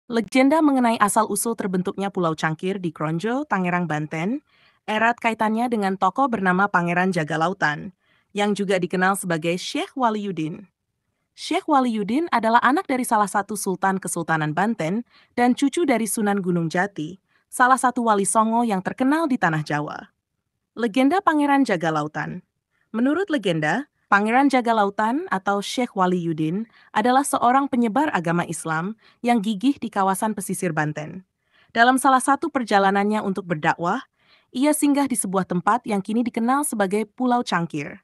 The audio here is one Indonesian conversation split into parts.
Legenda mengenai asal-usul terbentuknya Pulau Cangkir di Kronjo, Tangerang, Banten, erat kaitannya dengan tokoh bernama Pangeran Jagalautan, yang juga dikenal sebagai Syekh Waliuddin. Syekh Waliuddin adalah anak dari salah satu Sultan Kesultanan Banten dan cucu dari Sunan Gunung Jati, salah satu wali Songo yang terkenal di Tanah Jawa. Legenda Pangeran Jagalautan. Menurut legenda, Pangeran Jagalautan atau Syekh Waliuddin adalah seorang penyebar agama Islam yang gigih di kawasan pesisir Banten. Dalam salah satu perjalanannya untuk berdakwah, ia singgah di sebuah tempat yang kini dikenal sebagai Pulau Cangkir.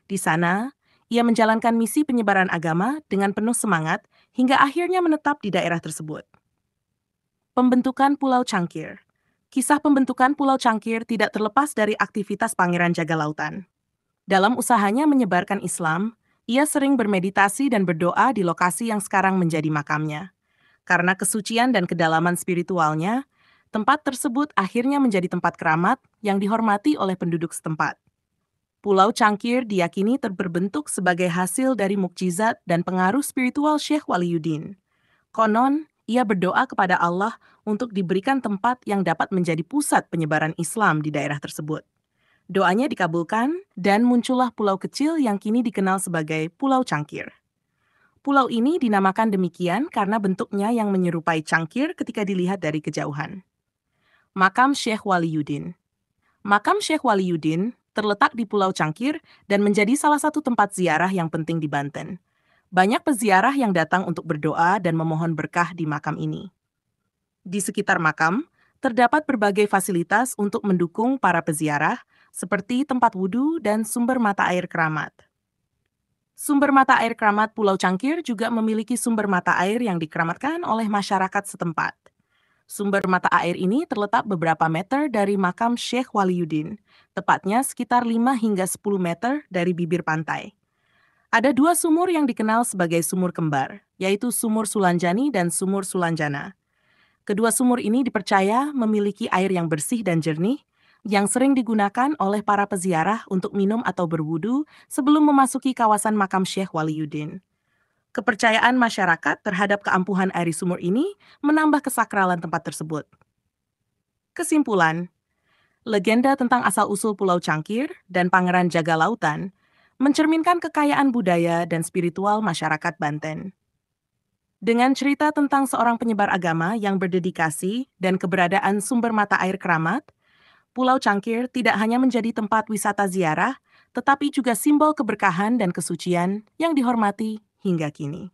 Di sana, ia menjalankan misi penyebaran agama dengan penuh semangat hingga akhirnya menetap di daerah tersebut. Pembentukan Pulau Cangkir. Kisah pembentukan Pulau Cangkir tidak terlepas dari aktivitas Pangeran Jagalautan. Dalam usahanya menyebarkan Islam, ia sering bermeditasi dan berdoa di lokasi yang sekarang menjadi makamnya. Karena kesucian dan kedalaman spiritualnya, tempat tersebut akhirnya menjadi tempat keramat yang dihormati oleh penduduk setempat. Pulau Cangkir diyakini terbentuk sebagai hasil dari mukjizat dan pengaruh spiritual Syekh Waliuddin. Konon, ia berdoa kepada Allah untuk diberikan tempat yang dapat menjadi pusat penyebaran Islam di daerah tersebut. Doanya dikabulkan, dan muncullah pulau kecil yang kini dikenal sebagai Pulau Cangkir. Pulau ini dinamakan demikian karena bentuknya yang menyerupai cangkir ketika dilihat dari kejauhan. Makam Syekh Waliuddin. Makam Syekh Waliuddin terletak di Pulau Cangkir dan menjadi salah satu tempat ziarah yang penting di Banten. Banyak peziarah yang datang untuk berdoa dan memohon berkah di makam ini. Di sekitar makam, terdapat berbagai fasilitas untuk mendukung para peziarah, seperti tempat wudhu dan sumber mata air keramat. Sumber mata air keramat Pulau Cangkir juga memiliki sumber mata air yang dikeramatkan oleh masyarakat setempat. Sumber mata air ini terletak beberapa meter dari makam Syekh Waliuddin, tepatnya sekitar 5 hingga 10 meter dari bibir pantai. Ada dua sumur yang dikenal sebagai sumur kembar, yaitu Sumur Sulanjani dan Sumur Sulanjana. Kedua sumur ini dipercaya memiliki air yang bersih dan jernih, yang sering digunakan oleh para peziarah untuk minum atau berwudu sebelum memasuki kawasan makam Syekh Waliuddin. Kepercayaan masyarakat terhadap keampuhan air sumur ini menambah kesakralan tempat tersebut. Kesimpulan, legenda tentang asal-usul Pulau Cangkir dan Pangeran Jagalautan mencerminkan kekayaan budaya dan spiritual masyarakat Banten. Dengan cerita tentang seorang penyebar agama yang berdedikasi dan keberadaan sumber mata air keramat, Pulau Cangkir tidak hanya menjadi tempat wisata ziarah, tetapi juga simbol keberkahan dan kesucian yang dihormati hingga kini.